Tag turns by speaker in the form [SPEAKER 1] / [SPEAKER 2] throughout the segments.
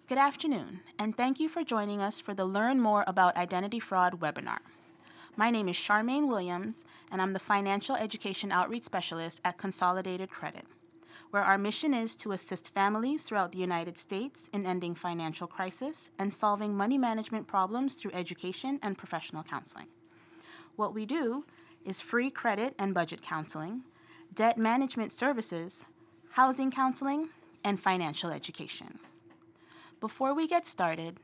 [SPEAKER 1] Good afternoon, and thank you for joining us for the Learn More About Identity Fraud webinar. My name is Charmaine Williams, and I'm the Financial Education Outreach Specialist at Consolidated Credit, where our mission is to assist families throughout the United States in ending financial crisis and solving money management problems through education and professional counseling. What we do is free credit and budget counseling, debt management services, housing counseling, and financial education. Before we get started,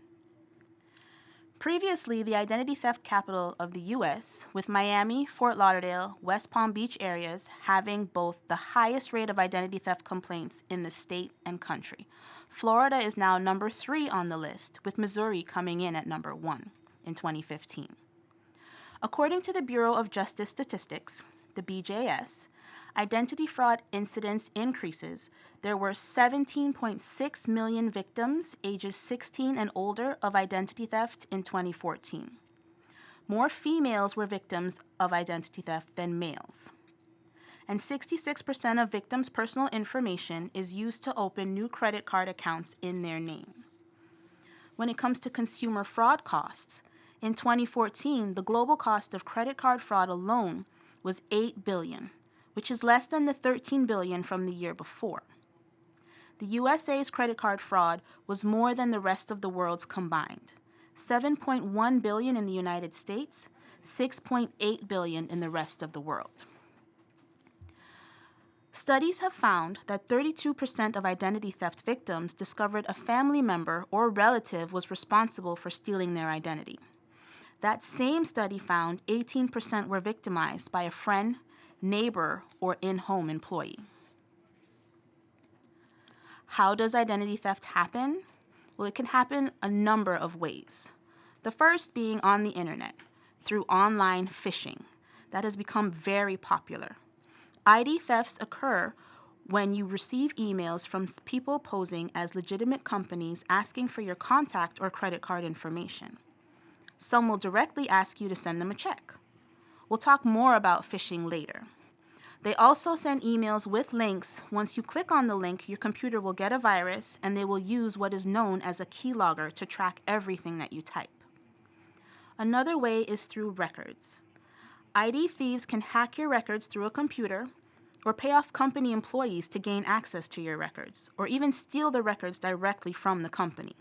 [SPEAKER 1] previously the identity theft capital of the U.S., with Miami, Fort Lauderdale, West Palm Beach areas having both the highest rate of identity theft complaints in the state and country. Florida is now number 3 on the list, with Missouri coming in at number 1 in 2015. According to the Bureau of Justice Statistics, the BJS, identity fraud incidence increases. There were 17.6 million victims ages 16 and older of identity theft in 2014. More females were victims of identity theft than males. And 66% of victims' personal information is used to open new credit card accounts in their name. When it comes to consumer fraud costs, in 2014, the global cost of credit card fraud alone was $8 billion, which is less than the $13 billion from the year before. The USA's credit card fraud was more than the rest of the world's combined. $7.1 billion in the United States, $6.8 billion in the rest of the world. Studies have found that 32% of identity theft victims discovered a family member or relative was responsible for stealing their identity. That same study found 18% were victimized by a friend, neighbor, or in-home employee. How does identity theft happen? Well, it can happen a number of ways. The first being on the internet, through online phishing. That has become very popular. ID thefts occur when you receive emails from people posing as legitimate companies asking for your contact or credit card information. Some will directly ask you to send them a check. We'll talk more about phishing later. They also send emails with links. Once you click on the link, your computer will get a virus, and they will use what is known as a keylogger to track everything that you type. Another way is through records. ID thieves can hack your records through a computer, or pay off company employees to gain access to your records, or even steal the records directly from the company.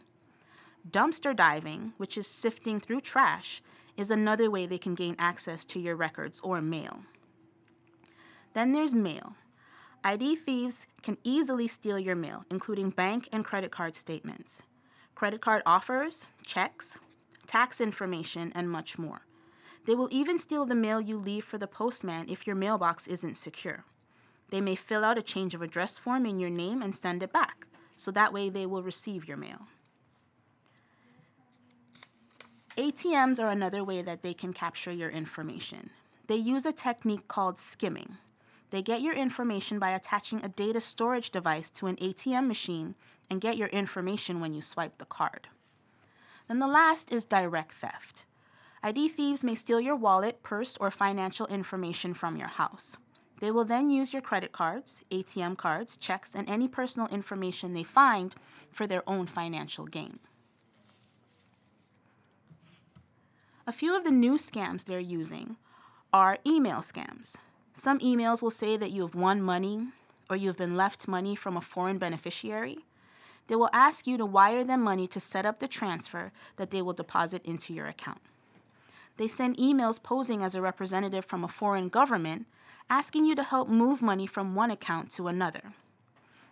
[SPEAKER 1] Dumpster diving, which is sifting through trash, is another way they can gain access to your records or mail. Then there's mail. ID thieves can easily steal your mail, including bank and credit card statements, credit card offers, checks, tax information, and much more. They will even steal the mail you leave for the postman if your mailbox isn't secure. They may fill out a change of address form in your name and send it back, so that way they will receive your mail. ATMs are another way that they can capture your information. They use a technique called skimming. They get your information by attaching a data storage device to an ATM machine and get your information when you swipe the card. Then the last is direct theft. ID thieves may steal your wallet, purse, or financial information from your house. They will then use your credit cards, ATM cards, checks, and any personal information they find for their own financial gain. A few of the new scams they're using are email scams. Some emails will say that you have won money or you have been left money from a foreign beneficiary. They will ask you to wire them money to set up the transfer that they will deposit into your account. They send emails posing as a representative from a foreign government, asking you to help move money from one account to another.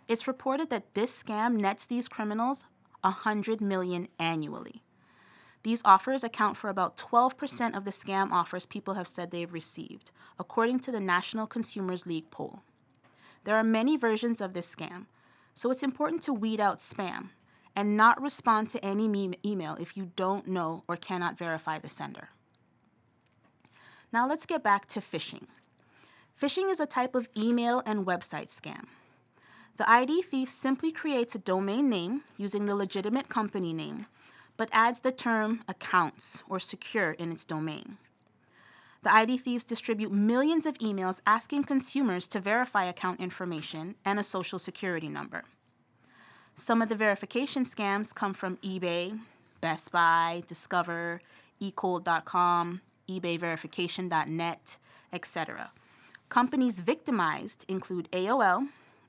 [SPEAKER 1] It's reported that this scam nets these criminals $100 million annually. These offers account for about 12% of the scam offers people have said they've received, according to the National Consumers League poll. There are many versions of this scam, so it's important to weed out spam and not respond to any email if you don't know or cannot verify the sender. Now let's get back to phishing. Phishing is a type of email and website scam. The ID thief simply creates a domain name using the legitimate company name, but adds the term accounts or secure in its domain. The ID thieves distribute millions of emails asking consumers to verify account information and a social security number. Some of the verification scams come from eBay, Best Buy, Discover, eCold.com, eBayVerification.net, etc. Companies victimized include AOL,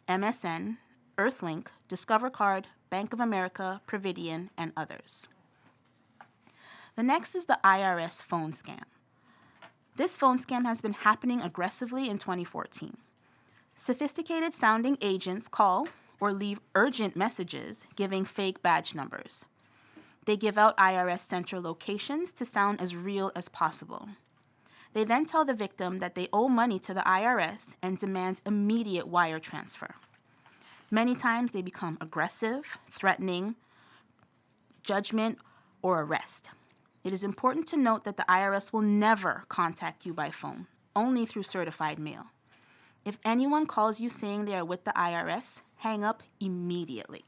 [SPEAKER 1] MSN, Earthlink, Discover Card, Bank of America, Providian, and others. The next is the IRS phone scam. This phone scam has been happening aggressively in 2014. Sophisticated sounding agents call or leave urgent messages giving fake badge numbers. They give out IRS center locations to sound as real as possible. They then tell the victim that they owe money to the IRS and demand immediate wire transfer. Many times they become aggressive, threatening, judgment, or arrest. It is important to note that the IRS will never contact you by phone, only through certified mail. If anyone calls you saying they are with the IRS, hang up immediately.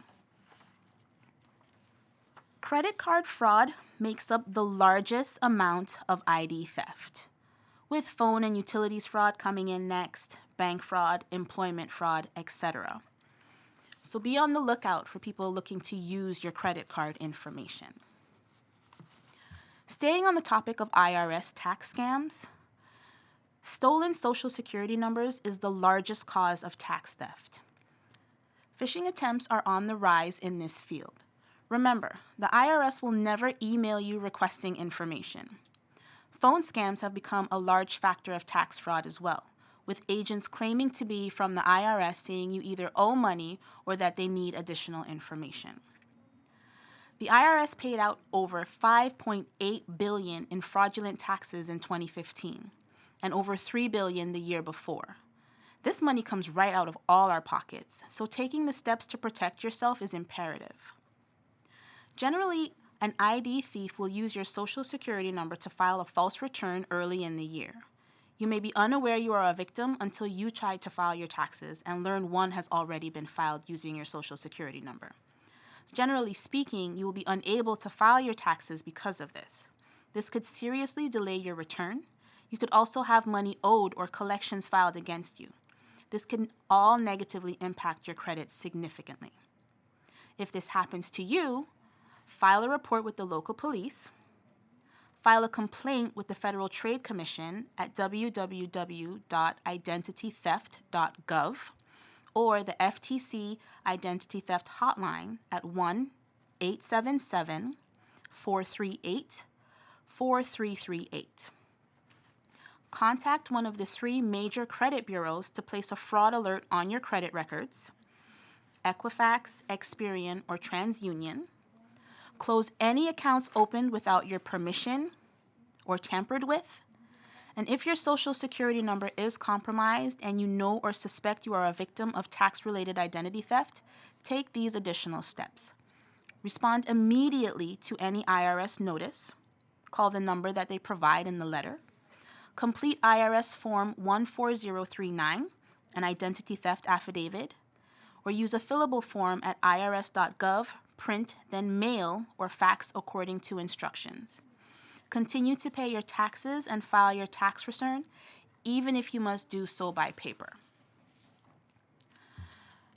[SPEAKER 1] Credit card fraud makes up the largest amount of ID theft, with phone and utilities fraud coming in next, bank fraud, employment fraud, etc. So be on the lookout for people looking to use your credit card information. Staying on the topic of IRS tax scams, stolen Social Security numbers is the largest cause of tax theft. Phishing attempts are on the rise in this field. Remember, the IRS will never email you requesting information. Phone scams have become a large factor of tax fraud as well, with agents claiming to be from the IRS saying you either owe money or that they need additional information. The IRS paid out over $5.8 billion in fraudulent taxes in 2015 and over $3 billion the year before. This money comes right out of all our pockets, so taking the steps to protect yourself is imperative. Generally, an ID thief will use your Social Security number to file a false return early in the year. You may be unaware you are a victim until you try to file your taxes and learn one has already been filed using your Social Security number. Generally speaking, you will be unable to file your taxes because of this. This could seriously delay your return. You could also have money owed or collections filed against you. This can all negatively impact your credit significantly. If this happens to you, file a report with the local police, file a complaint with the Federal Trade Commission at www.identitytheft.gov or the FTC Identity Theft Hotline at 1-877-438-4338. Contact one of the 3 major credit bureaus to place a fraud alert on your credit records: Equifax, Experian, or TransUnion. Close any accounts opened without your permission or tampered with. And if your Social Security number is compromised and you know or suspect you are a victim of tax-related identity theft, take these additional steps. Respond immediately to any IRS notice. Call the number that they provide in the letter. Complete IRS Form 14039, an identity theft affidavit, or use a fillable form at irs.gov, print, then mail or fax according to instructions. Continue to pay your taxes and file your tax return, even if you must do so by paper.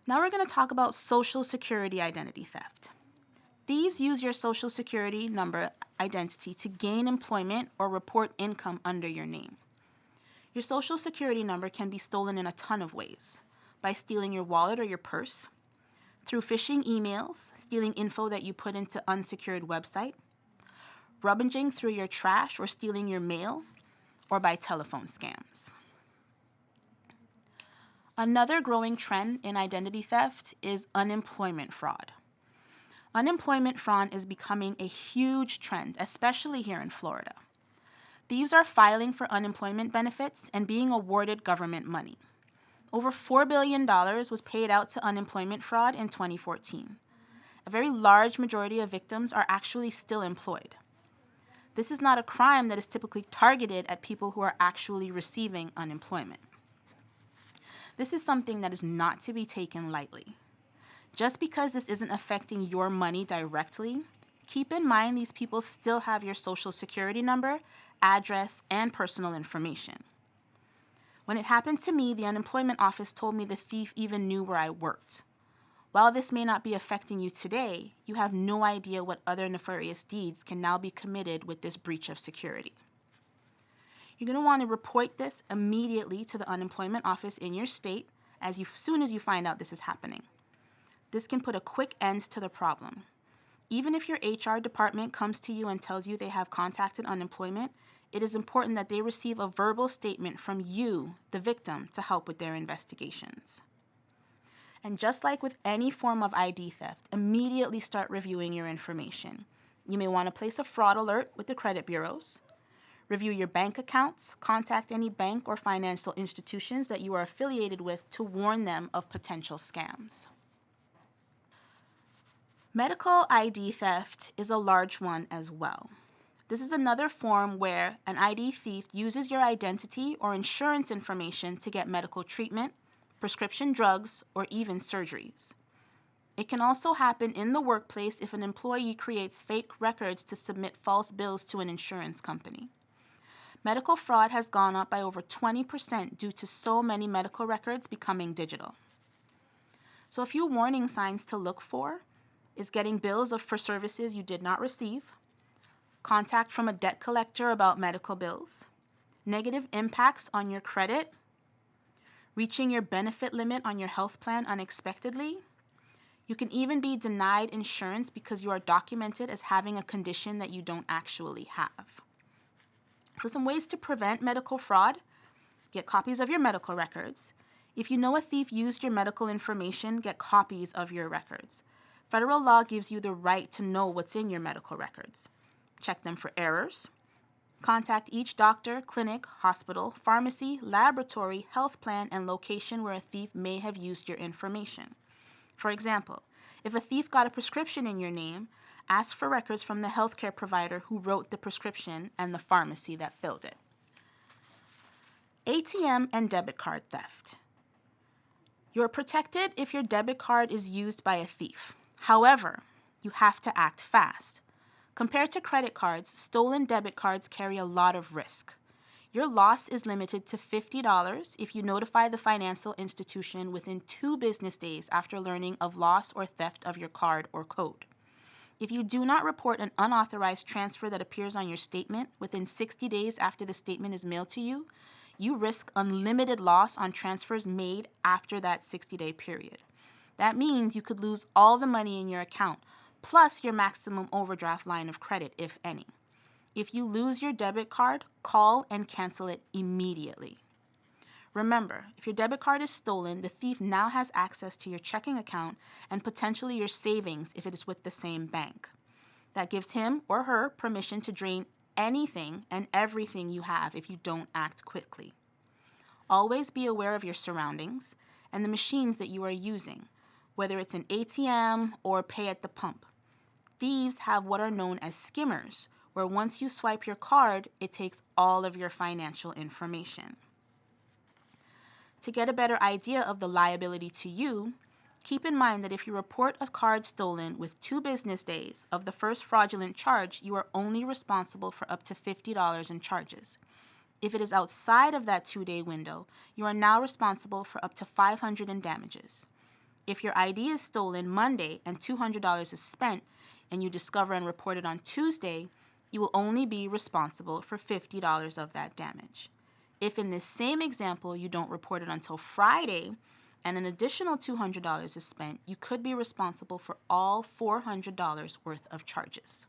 [SPEAKER 1] Now we're going to talk about Social Security identity theft. Thieves use your Social Security number identity to gain employment or report income under your name. Your Social Security number can be stolen in a ton of ways: by stealing your wallet or your purse, through phishing emails, stealing info that you put into unsecured website, rummaging through your trash or stealing your mail, or by telephone scams. Another growing trend in identity theft is unemployment fraud. Unemployment fraud is becoming a huge trend, especially here in Florida. Thieves are filing for unemployment benefits and being awarded government money. Over $4 billion was paid out to unemployment fraud in 2014. A very large majority of victims are actually still employed. This is not a crime that is typically targeted at people who are actually receiving unemployment. This is something that is not to be taken lightly. Just because this isn't affecting your money directly, keep in mind these people still have your Social Security number, address, and personal information. When it happened to me, the unemployment office told me the thief even knew where I worked. While this may not be affecting you today, you have no idea what other nefarious deeds can now be committed with this breach of security. You're going to want to report this immediately to the unemployment office in your state as soon as you find out this is happening. This can put a quick end to the problem. Even if your HR department comes to you and tells you they have contacted unemployment, it is important that they receive a verbal statement from you, the victim, to help with their investigations. And just like with any form of ID theft, immediately start reviewing your information. You may want to place a fraud alert with the credit bureaus. Review your bank accounts. Contact any bank or financial institutions that you are affiliated with to warn them of potential scams. Medical ID theft is a large one as well. This is another form where an ID thief uses your identity or insurance information to get medical treatment, prescription drugs, or even surgeries. It can also happen in the workplace if an employee creates fake records to submit false bills to an insurance company. Medical fraud has gone up by over 20% due to so many medical records becoming digital. So a few warning signs to look for is getting bills for services you did not receive, contact from a debt collector about medical bills, negative impacts on your credit, reaching your benefit limit on your health plan unexpectedly. You can even be denied insurance because you are documented as having a condition that you don't actually have. So some ways to prevent medical fraud: get copies of your medical records. If you know a thief used your medical information, get copies of your records. Federal law gives you the right to know what's in your medical records. Check them for errors. Contact each doctor, clinic, hospital, pharmacy, laboratory, health plan, and location where a thief may have used your information. For example, if a thief got a prescription in your name, ask for records from the healthcare provider who wrote the prescription and the pharmacy that filled it. ATM and debit card theft. You're protected if your debit card is used by a thief. However, you have to act fast. Compared to credit cards, stolen debit cards carry a lot of risk. Your loss is limited to $50 if you notify the financial institution within 2 business days after learning of loss or theft of your card or code. If you do not report an unauthorized transfer that appears on your statement within 60 days after the statement is mailed to you, you risk unlimited loss on transfers made after that 60-day period. That means you could lose all the money in your account, plus your maximum overdraft line of credit, if any. If you lose your debit card, call and cancel it immediately. Remember, if your debit card is stolen, the thief now has access to your checking account and potentially your savings if it is with the same bank. That gives him or her permission to drain anything and everything you have if you don't act quickly. Always be aware of your surroundings and the machines that you are using, whether it's an ATM or pay at the pump. Thieves have what are known as skimmers, where once you swipe your card, it takes all of your financial information. To get a better idea of the liability to you, keep in mind that if you report a card stolen with 2 business days of the first fraudulent charge, you are only responsible for up to $50 in charges. If it is outside of that 2-day window, you are now responsible for up to $500 in damages. If your ID is stolen Monday and $200 is spent, and you discover and report it on Tuesday, you will only be responsible for $50 of that damage. If in this same example you don't report it until Friday and an additional $200 is spent, you could be responsible for all $400 worth of charges.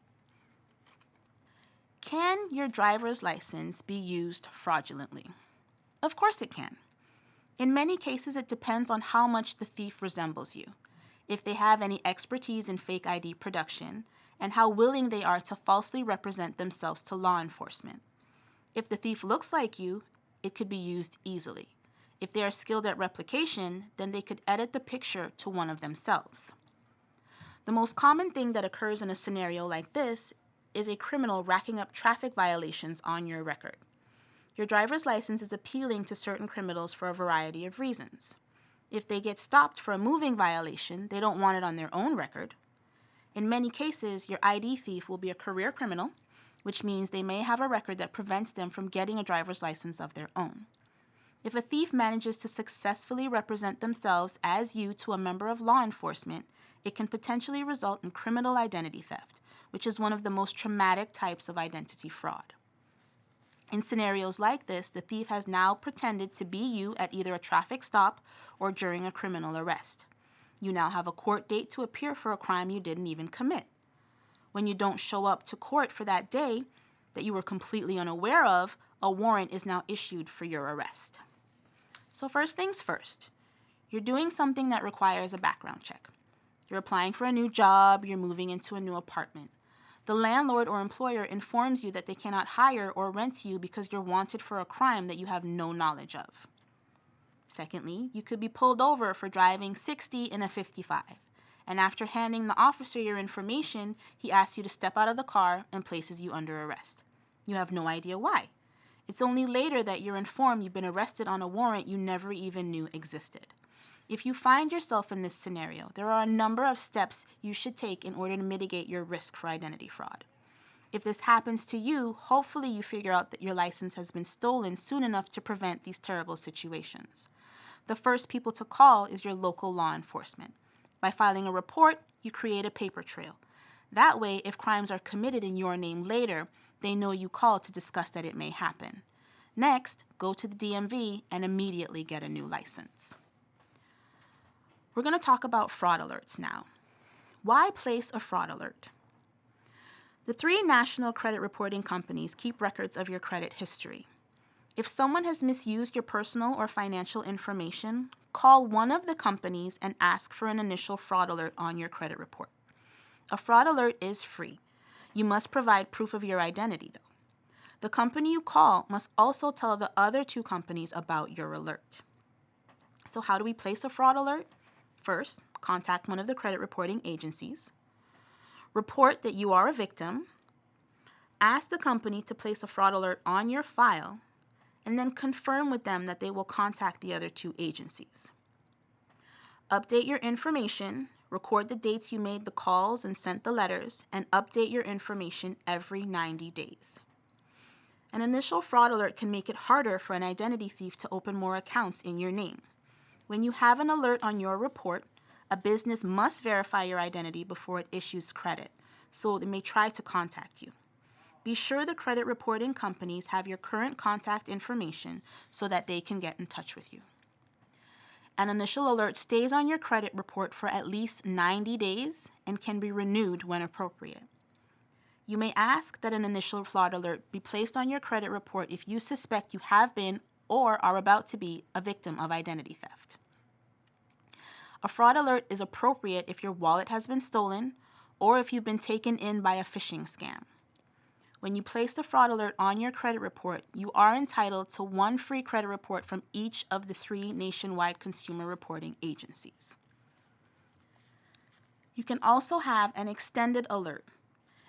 [SPEAKER 1] Can your driver's license be used fraudulently? Of course it can. In many cases, it depends on how much the thief resembles you, if they have any expertise in fake ID production, and how willing they are to falsely represent themselves to law enforcement. If the thief looks like you, it could be used easily. If they are skilled at replication, then they could edit the picture to one of themselves. The most common thing that occurs in a scenario like this is a criminal racking up traffic violations on your record. Your driver's license is appealing to certain criminals for a variety of reasons. If they get stopped for a moving violation, they don't want it on their own record. In many cases, your ID thief will be a career criminal, which means they may have a record that prevents them from getting a driver's license of their own. If a thief manages to successfully represent themselves as you to a member of law enforcement, it can potentially result in criminal identity theft, which is one of the most traumatic types of identity fraud. In scenarios like this, the thief has now pretended to be you at either a traffic stop or during a criminal arrest. You now have a court date to appear for a crime you didn't even commit. When you don't show up to court for that day that you were completely unaware of, a warrant is now issued for your arrest. So first things first, you're doing something that requires a background check. You're applying for a new job, you're moving into a new apartment. The landlord or employer informs you that they cannot hire or rent you because you're wanted for a crime that you have no knowledge of. Secondly, you could be pulled over for driving 60 in a 55, and after handing the officer your information, he asks you to step out of the car and places you under arrest. You have no idea why. It's only later that you're informed you've been arrested on a warrant you never even knew existed. If you find yourself in this scenario, there are a number of steps you should take in order to mitigate your risk for identity fraud. If this happens to you, hopefully you figure out that your license has been stolen soon enough to prevent these terrible situations. The first people to call is your local law enforcement. By filing a report, you create a paper trail. That way, if crimes are committed in your name later, they know you called to discuss that it may happen. Next, go to the DMV and immediately get a new license. We're going to talk about fraud alerts now. Why place a fraud alert? The 3 national credit reporting companies keep records of your credit history. If someone has misused your personal or financial information, call one of the companies and ask for an initial fraud alert on your credit report. A fraud alert is free. You must provide proof of your identity, though. The company you call must also tell the other 2 companies about your alert. So how do we place a fraud alert? First, contact one of the credit reporting agencies. Report that you are a victim. Ask the company to place a fraud alert on your file, and then confirm with them that they will contact the other 2 agencies. Update your information, record the dates you made the calls and sent the letters, and update your information every 90 days. An initial fraud alert can make it harder for an identity thief to open more accounts in your name. When you have an alert on your report, a business must verify your identity before it issues credit, so they may try to contact you. Be sure the credit reporting companies have your current contact information so that they can get in touch with you. An initial alert stays on your credit report for at least 90 days and can be renewed when appropriate. You may ask that an initial fraud alert be placed on your credit report if you suspect you have been or are about to be a victim of identity theft. A fraud alert is appropriate if your wallet has been stolen or if you've been taken in by a phishing scam. When you place the fraud alert on your credit report, you are entitled to 1 free credit report from each of the 3 nationwide consumer reporting agencies. You can also have an extended alert.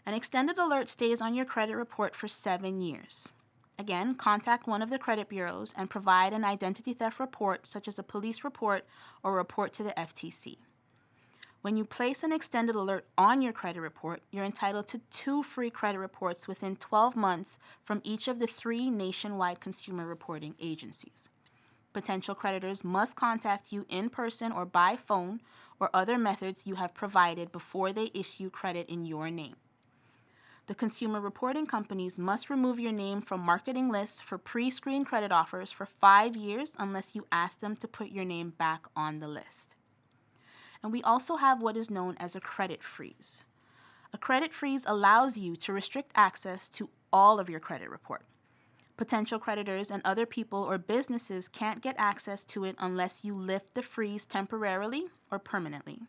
[SPEAKER 1] An extended alert stays on your credit report for 7 years. Again, contact one of the credit bureaus and provide an identity theft report, such as a police report or a report to the FTC. When you place an extended alert on your credit report, you're entitled to 2 free credit reports within 12 months from each of the 3 nationwide consumer reporting agencies. Potential creditors must contact you in person or by phone or other methods you have provided before they issue credit in your name. The consumer reporting companies must remove your name from marketing lists for pre-screened credit offers for 5 years unless you ask them to put your name back on the list. And we also have what is known as a credit freeze. A credit freeze allows you to restrict access to all of your credit report. Potential creditors and other people or businesses can't get access to it unless you lift the freeze temporarily or permanently.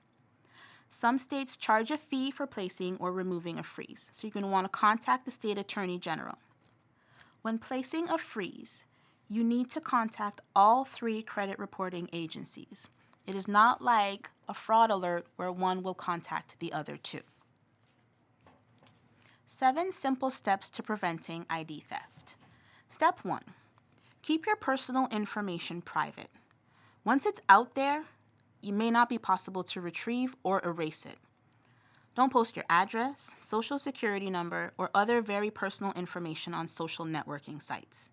[SPEAKER 1] Some states charge a fee for placing or removing a freeze, so you're going to want to contact the state attorney general. When placing a freeze, you need to contact all 3 credit reporting agencies. It is not like a fraud alert where one will contact the other 2. 7 simple steps to preventing ID theft. Step 1. Keep your personal information private. Once it's out there, it may not be possible to retrieve or erase it. Don't post your address, social security number, or other very personal information on social networking sites.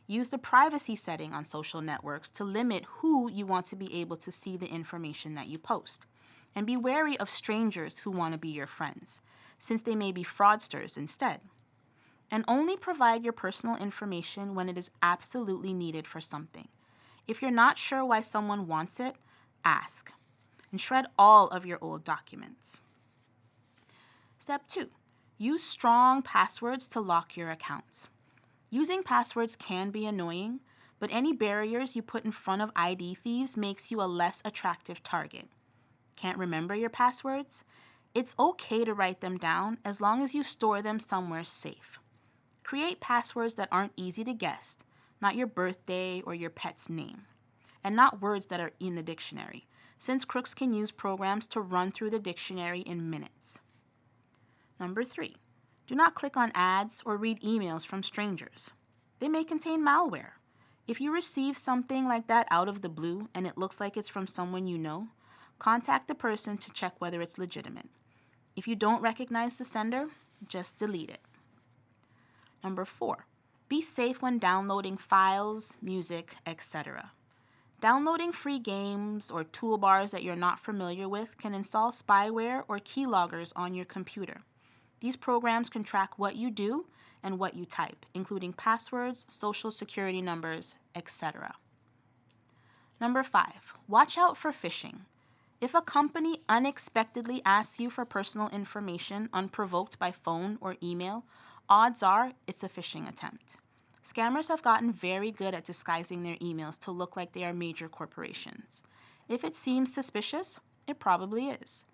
[SPEAKER 1] Use the privacy setting on social networks to limit who you want to be able to see the information that you post. And be wary of strangers who want to be your friends, since they may be fraudsters instead. And only provide your personal information when it is absolutely needed for something. If you're not sure why someone wants it, ask. And shred all of your old documents. Step 2. Use strong passwords to lock your accounts. Using passwords can be annoying, but any barriers you put in front of ID thieves makes you a less attractive target. Can't remember your passwords? It's okay to write them down as long as you store them somewhere safe. Create passwords that aren't easy to guess, not your birthday or your pet's name, and not words that are in the dictionary, since crooks can use programs to run through the dictionary in minutes. Number 3, do not click on ads or read emails from strangers. They may contain malware. If you receive something like that out of the blue and it looks like it's from someone you know, contact the person to check whether it's legitimate. If you don't recognize the sender, just delete it. Number 4, be safe when downloading files, music, etc. Downloading free games or toolbars that you're not familiar with can install spyware or keyloggers on your computer. These programs can track what you do and what you type, including passwords, social security numbers, etc. Number 5, watch out for phishing. If a company unexpectedly asks you for personal information unprovoked by phone or email, odds are it's a phishing attempt. Scammers have gotten very good at disguising their emails to look like they are major corporations. If it seems suspicious, it probably is.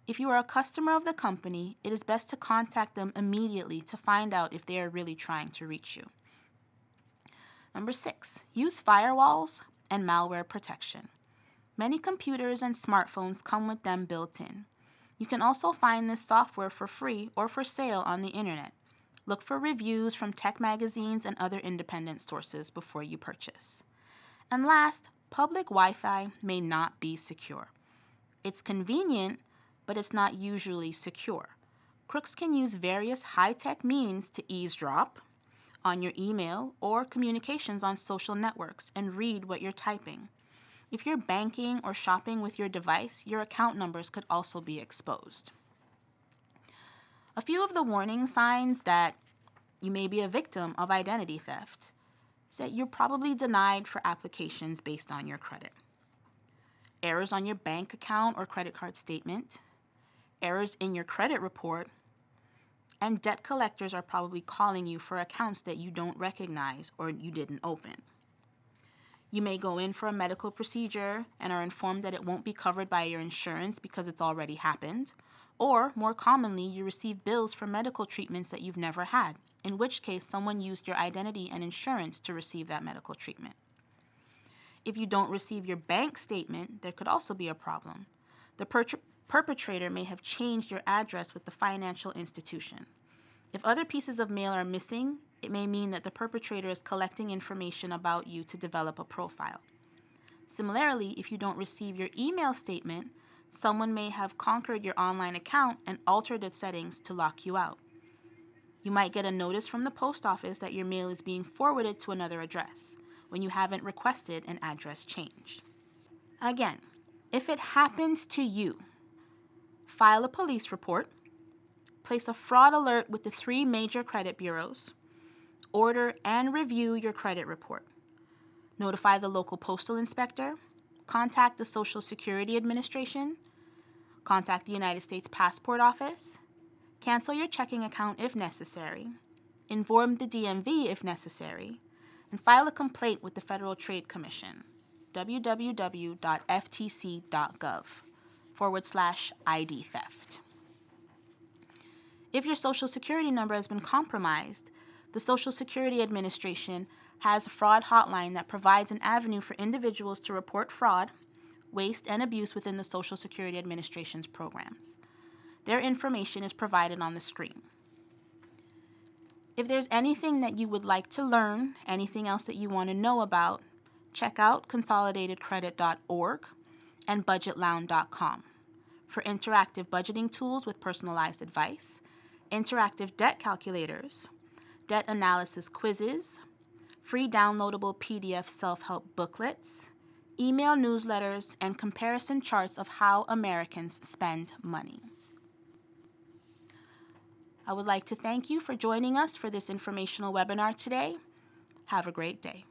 [SPEAKER 1] If you are a customer of the company, it is best to contact them immediately to find out if they are really trying to reach you. Number 6, use firewalls and malware protection. Many computers and smartphones come with them built in. You can also find this software for free or for sale on the internet. Look for reviews from tech magazines and other independent sources before you purchase. And last, public Wi-Fi may not be secure. It's convenient, but it's not usually secure. Crooks can use various high-tech means to eavesdrop on your email or communications on social networks and read what you're typing. If you're banking or shopping with your device, your account numbers could also be exposed. A few of the warning signs that you may be a victim of identity theft is that you're probably denied for applications based on your credit. Errors on your bank account or credit card statement, errors in your credit report, and debt collectors are probably calling you for accounts that you don't recognize or you didn't open. You may go in for a medical procedure and are informed that it won't be covered by your insurance because it's already happened. Or, more commonly, you receive bills for medical treatments that you've never had, in which case someone used your identity and insurance to receive that medical treatment. If you don't receive your bank statement, there could also be a problem. The perpetrator may have changed your address with the financial institution. If other pieces of mail are missing, it may mean that the perpetrator is collecting information about you to develop a profile. Similarly, if you don't receive your email statement, someone may have conquered your online account and altered its settings to lock you out. You might get a notice from the post office that your mail is being forwarded to another address when you haven't requested an address change. Again, if it happens to you, file a police report, place a fraud alert with the 3 major credit bureaus, order and review your credit report. Notify the local postal inspector, contact the Social Security Administration, contact the United States Passport Office, cancel your checking account if necessary, inform the DMV if necessary, and file a complaint with the Federal Trade Commission, www.ftc.gov/ID theft. If your Social Security number has been compromised, the Social Security Administration has a fraud hotline that provides an avenue for individuals to report fraud, waste, and abuse within the Social Security Administration's programs. Their information is provided on the screen. If there's anything that you would like to learn, anything else that you want to know about, check out consolidatedcredit.org and budgetlounge.com for interactive budgeting tools with personalized advice, interactive debt calculators, debt analysis quizzes, free downloadable PDF self-help booklets, email newsletters, and comparison charts of how Americans spend money. I would like to thank you for joining us for this informational webinar today. Have a great day.